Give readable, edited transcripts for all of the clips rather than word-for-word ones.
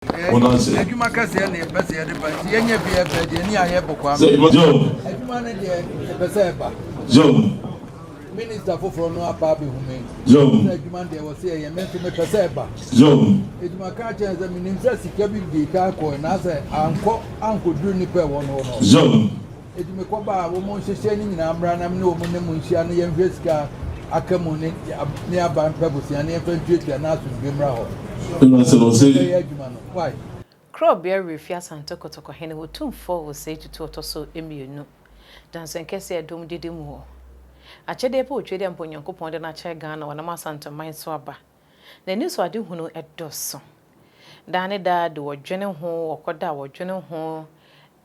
Adwuma kase na epese ye de ba yenye bi ebe de ni aye bokwa adwuma ne de epese eba minister for no aba be hume adwuma de wo se ye menso me pese eba adwuma ka che ze minim se sika bi de ka ko na se anko duru ni pe wo no adwuma ko ba wo mo hyehyɛ ni nyina amra nam ne wo mo ne mo nhia no ye mhwe sika akamu ne aba mpabusia ne mfantuatua na asumdwe mra ho why? Crop bear refia Santa Kotoko Henny would 2 will say to Totoso Emiunu. Dancing Cassia Dum did him more. A chede po trade and ponyanko pond and a chair gun or a Santa Mine swabba. The news I do who know at Dosso. Danny dad or Jenny Ho or Coda or Jenny Ho,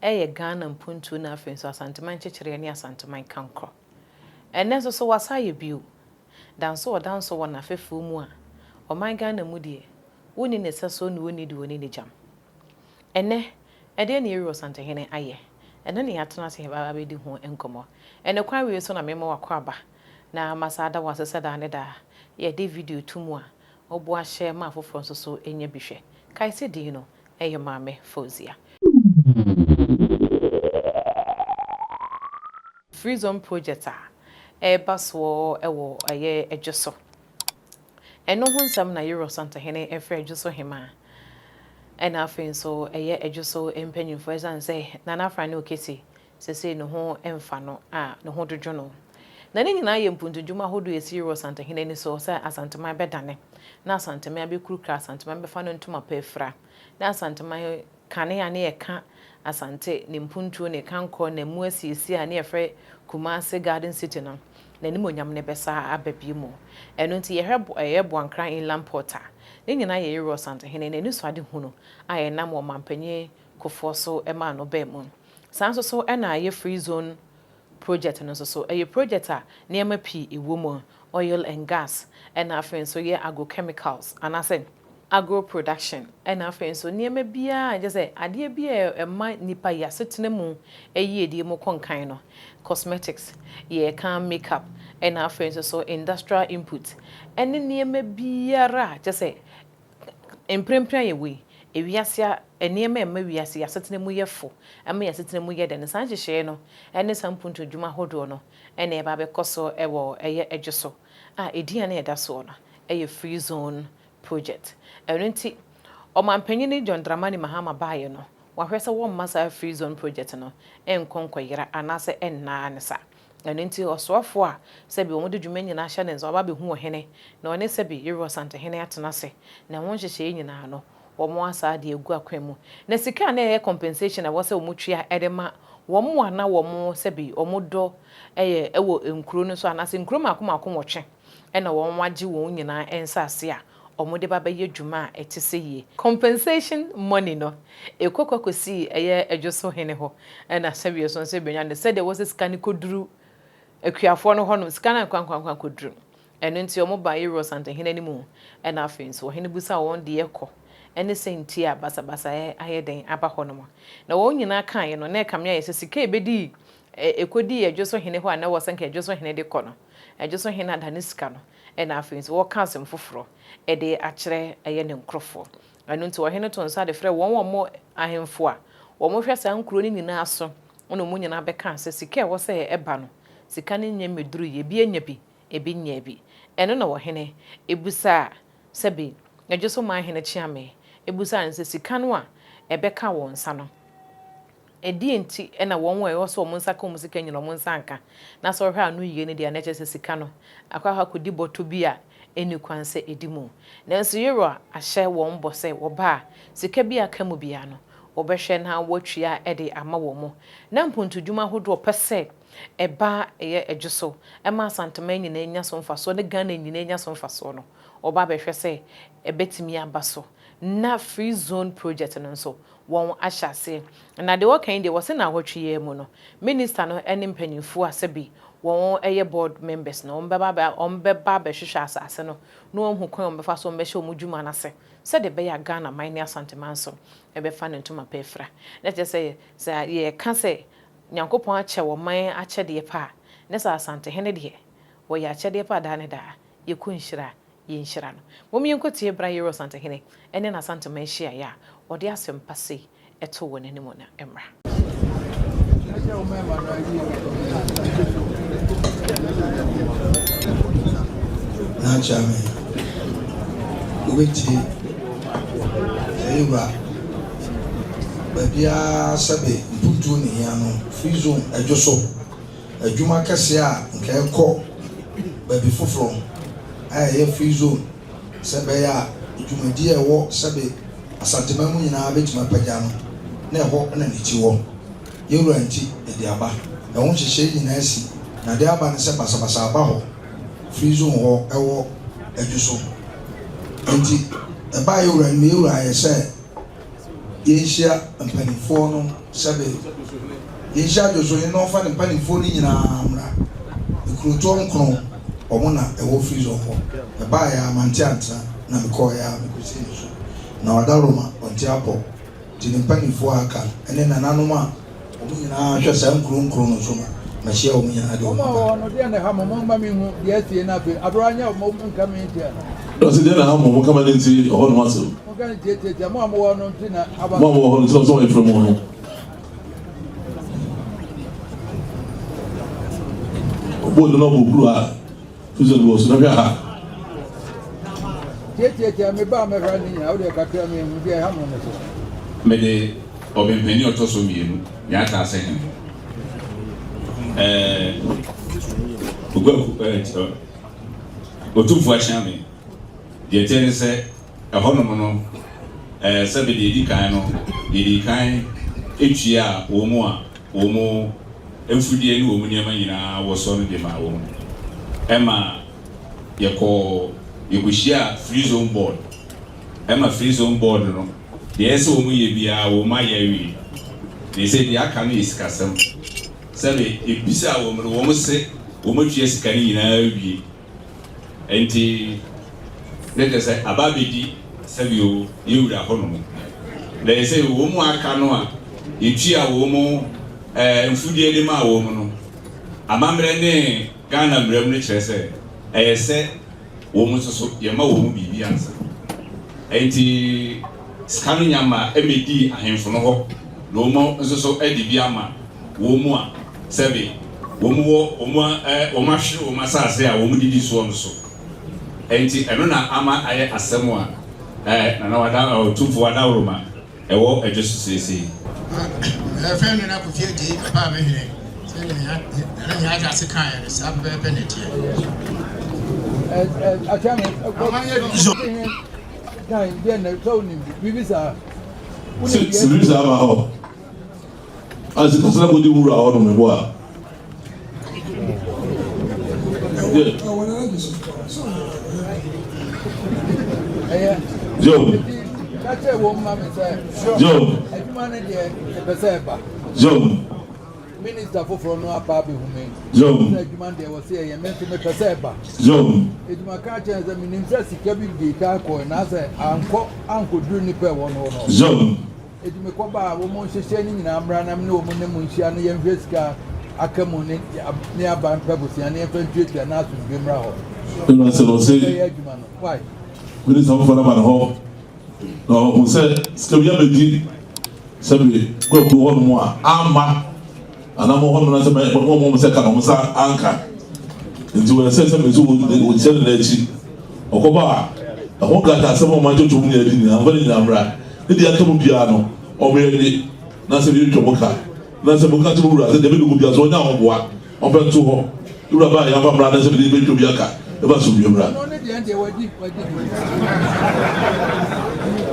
a gun and puntu nothing so Asanteman Chichirania Asanteman Cancro. And then so was I you. Dance or dance or one a faithful moor. Or my gun and moody. Winning is so no need to any jam. Ene, then you was Santa Hene aye. And then he had to not have a baby home and come on. And the quite we son a memo a quaba. Now, Masada was a sadaneda. Ye did video 2 more. O boy share my for Francis so in your bishe. Kai said, Dino, a your mammy, Fozia. Freezone project, a bus war, a war, a year, a just so. And no one some na Euro Santa Hene and Fred just so him. And I feel so a year just so impending for and say, Nana Frano Kissy, say no home and fano, no home to journal. Nanny and I am put to Juma who do a Euro Santa Hene so say as Santa my bedane. Now Santa may be crew class and to member fan to my pay fra. Now Santa my cane and near can't asante, Nimpuntu ne can't call ne muesi see a near Fred Kumase Garden City now. Nenimonyam ne besa abebimo eno nti ye bo ankran inland porter ne nyina ye Euro Santa Hene ne nuso ade hunu aye nam wo mampanye kofo so e ma no be mu sanso so e na ye Freezone project no so e project a ne ma pi ewo mu oil and gas and afen so ye agrochemicals anase agro production and afen so ne ma bia je say ade bia e ma nipa ya setene mu eyi edi mu konkan no cosmetics ye can makeup and our friends so industrial input and niema biara just say emprempren ye we ewiase eniema ema wiase yasetene mu yefo ama yasetene mu ye den san hye no ene sampunto dwuma hodo no ene ba be koso ewo eye Ejisu edian na eda so no eye Freezone project enunti omampanyin John Dramani Mahama baye no wahwese wo masa Freezone project no enkonkoyira anase enna anesa enunti osofo a sebi wo de dwuma nyina hye ne nso ba be hu ohene na one sebi Euro Santa Hene atena se na won hyehye nyina no wo mo asa de egu akwemu na sika na ye compensation a wo se wo mutwia edema wo mo ana wo mo sebi wo mo do ewo enkuro no so anase nkuro makomakom wotwe ena wo wagye wo nyina ensase a omode baba ye dwuma etese ye compensation money no ekokokosi eye Ejisu Hene ho ena sebi so se benya ne said there was a scan koduru akuafo no ho no scan kwankwankwan koduru eno nti omo ba Euro Santa Hene ni mu ena afin so hene busa won de ekọ ene senti a basabasa ayeden aba ho no mo na won nyina kan ye no na kamya ye sika ebedi ekodi Ejisu Hene ho ana wo sanka Ejisu Hene de kọ no Ejisu Hene adane sika no ena afin so wo kansem foforo ede akere eye ne nkrofo anu nti wo hene to nsa de frɛ won mo ahemfo a wo mo hwɛ sa nkuro ni nyina aso ono mo nyina bɛka sɛ sika wo sɛ eba no sika ne nya meduru ye bi enya bi ebi nya bi eno na wo hene ebusa sɛbi Ejisu ma hene chiame ebusa nse sika no a ɛbɛka wo nsa no edi enti ena won wo e so mo nsa ka mo sika nyina mo nsa anka na so hwɛ anu yie ne de na kyɛ sika no akwa ha kodi boto bi a eni kwanse edimu nanso Euro ahye won bo se wo ba sika bi aka mu bia no obehwe na watwia ede ama wo mo na mpontu dwuma hodo pese eba eye Ejisu ema Asanteman nyina enya so mfaso ne Ghana nyina enya so mfaso no oba behwe se ebetimi abaso na Freezone project no nso won ahyase na de wokan de wose na hotwie mu no minister no ene mpanyinfo asebi won eye board members no ombeba be hwehwe asase no no hu kwan ombefa so ombehye omudwuma na se de be ya Ghana mine Asanteman so ebefa ne ntoma pefra na je say ye ka se nyankopon ache wo man ache de pa ne sa Asante Hene de wo ya ache de pa da ne da ye kunhira yɛnhyira no mom yɛnkɔtie bra yɛrɔ Asantehene ɛne na Asanteman hyia ya ɔde asɛm pase ɛto wɔ n'anim na ɛmra na chame weti ewa babia sabe mputu ne ya no Freezone Ejisu adwuma kese a nka ekọ babi foforo aye Freezone sabe ya dwumadi ewo sabe Asanteman mu nyina betima pagya no na eho na nichi wo yewura nti edi aba eho hyehye nyina asi na de aba ne se basabasa aba ho Freezone ho ewo Ejisu nti eba yewura me yewura aye se yehia mpanifo no sabe yehia Ejisu ye no fa ne mpanifo ni nyina amra ekuruto nkron omo na ewo Freezone ho eba ya amantianta na mekọ ya mekusi so na wadaroma onti apo ti ne mpanifo aka ene na nanoma omo nyina hwe sa nkron no so na hia omo nyina de omo no de na ha mo mba mi hu de asie na be abranya mo nka mi ntia no se de na ha mo kama nti ho no maso mo kan tie mo amo no nti na aba mo ho no so e from ho obo no bo bru a Freezone wo so na bia ha tie me ba me ra ni ya o de kakra me hu de ha mo no so me de obempeni otoso mienu ya ta se otumfu ahyame de tene se ahonom no se be de dikan no de dikan etwia wo mu a wo mu emfudie ni wo mu niam nyina wo so no de ma wo ema yekohia Freezone board ema Freezone board no de ese wo mu ye bia wo ma ye wi de se de aka no isikasem sebe ebisa wo mu se wo mu twa sikani nyina wi enti de se ababedi sebe o yewura hono de se wo mu aka no a etwa wo mu mfudie de ma wo mu no amamre ne Ghana mrem ne kire se se wo mu so ye ma wo mu bibi ansa enti skanu nyama emedi ahemfo no ho no mo so edi ama wo mu a sebe wo mu wo ma hwe wo masase a wo mu didi so no so enti eno na ama aye asem a na wada otumfo wada roma ewo Ejisu sese friend na ko fie di ba me hire se na ya ja se kan ya sa be penalty achame kan de na so ni bibisa Sibisa ma ho asi kasana ko di wura ho no me bo a Joe kache wo ma me say Joe adwuma ne de pese ba Joe minister foforo no apa be hume Joe adwuma de wo say ye mentu me pese ba Joe adwuma ka che ze minister sika bi de ka ko na say anko duru ni pe wo no Joe adwuma ko ba wo mo hyehye ni nyina amra na me wo mo ne mo nhia no ye mfesika akamu ne aban pebusia ne fentuetia na asu bemra ho no se adwuma no why minister for na ho no mo se skabia bedi sabe ko ho mo a ama ana mo ho na se mo se ka no sa anka nti we se mezu wo se na echi okoba ho gata se mo ma jojo mu ya di na ba ni amra ne dia ka mu bia no obeyedi na se bi twoboka na se boka tu wura se de bi go bia so nya ho boa obento ho wura ba ya ba mra na se bi be twobia ka e ba so bi mra no ne de ande wadi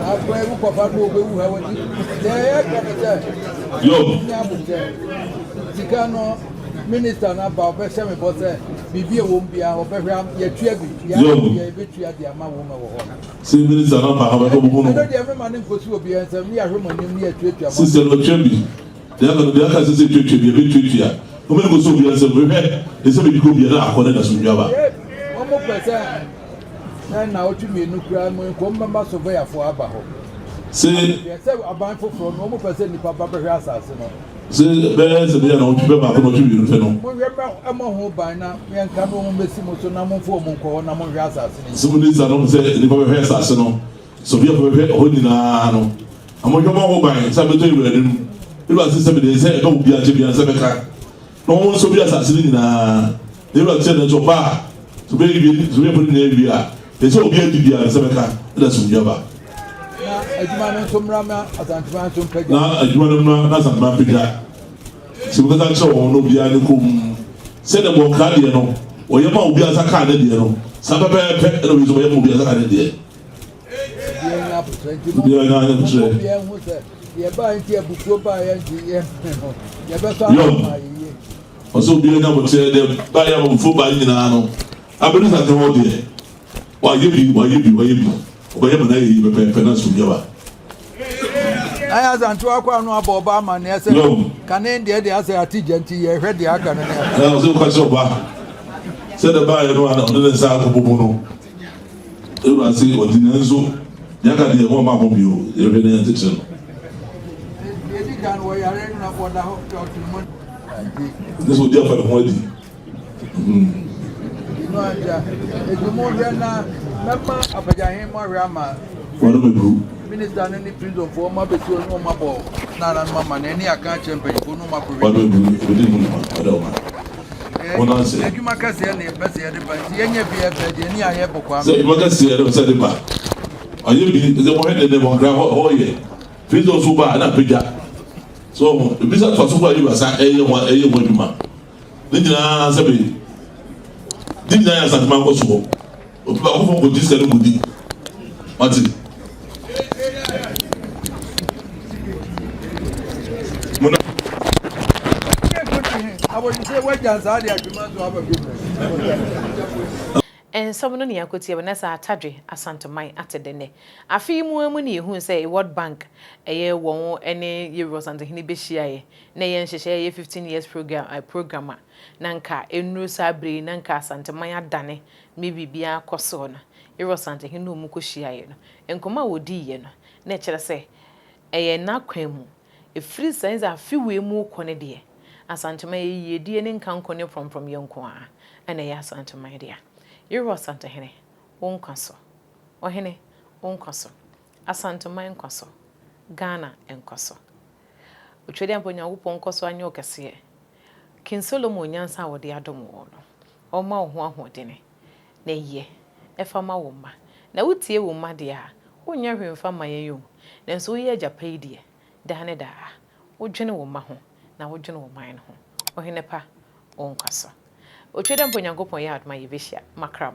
akwa ebu papa do obewu ha wadi de ya ka pete yo nya bute sikano minister na ba obe se me bo se bibi e wo mbia obe hwa ya tua bi ya be tua de ama wo ma wo ho se minister na ba ha ba ko bu no no de every man nkosi obi en se mi ya hwe manim ni ya tua sister no twembi de aka se twetwe bi be twetwe a o me ko so bi en se we he se bi ko bi na akọ na so bi aba omo pese na otu mi enu kura mo ko mbamba so ya fo aba ho say aban foforo no mo pese nipa ba behwe asase no say best be na otwe ba ko no twe bi fe no mo hwe ba mo ho ban na ye nka no mo besi mo so na mo fo mo nko na mo hwe asase ni so ni za no say nipa behwe asase no so bi ko behwe ho nyina no amo hwe mo ho ban sa be to iwe anim ilu asese be de say e ka obi aje bi anse be ka no mo so bi asase ni nyina ilu asese na jo ba so be bi so be ni na bi a de say obi adi bi anse be ka da so bi ba adwuma no somra ma Asanteman so mpagya na adwuma no na Asanteman pagya si wo ka cho no bia ne kum se de mo ka de no o ye ma obi asa ka de no sa pe pe no bi so ye mo obi asa ka de bia na ne tre bia hu se ye ba nti abufuo ba ya nti ye no ye be so ama ye o so bia na mo tre de ba ya mo fu ba nyina no abenu sa te ho de wa ye bi o ye ma na ye pe na so bia ba aya zanto akwa no aboba ama na ese kanen de ase atijenti ye hwe de aka no na so kwa so ba se de ba ye no ana on sa ko bobo no e ba se o dinenzo ya ka de ho ma mo bi o ye hwe de tete no ye di kan wo yare na boda ho to mo this will deal for the money no aja edumo de na mema apajahin mo rama for the group minister ni Freezone for ma be so no ma bo na na mama na ni aka champion ko no ma ko for the group we didn't know ona se adwuma kase na be se de ba ye nya bi e be de ni aye bokwa se ma kase de se de ba aye bi de mo hede de mo gra ho ye Freezone so ba na pega so bi sa to so ba yi ba sa eye mo adwuma ni nyina se be di nyina ya Asanteman ko so o ba ko ko di se no mudi mati and someone near could see Vanessa Tadri, Asanteman at the dinner. A few more money who say World Bank a year won't any euros and the Hinibishia, nay, and she share 15 years programmer. Nanka, Enru Sabri, Nanka, Asanteman Dane, maybe be a cosona, euros and the Hinu Mukushia, and Koma would yen, nature say, a year na cremu. If free signs are few way more quantity. Asanteman ye dear and count corner from young qua, and a Asanteman dear. You was Santa Hene, won't console. Or Hene, won't console. Asanteman console. Ghana and console. Utradian Ponya upon console and your cassia. King Solomon Yansa or the Adam wall. Or more one dinner. Nay, ye, a farmer woman. Now would see a woman dear. When you're him from my you. Then so ye japay dear. Dane da. O general maho. Now o general mine home. Or Henepa, own console. Utradian Ponya go point out my visha, macram.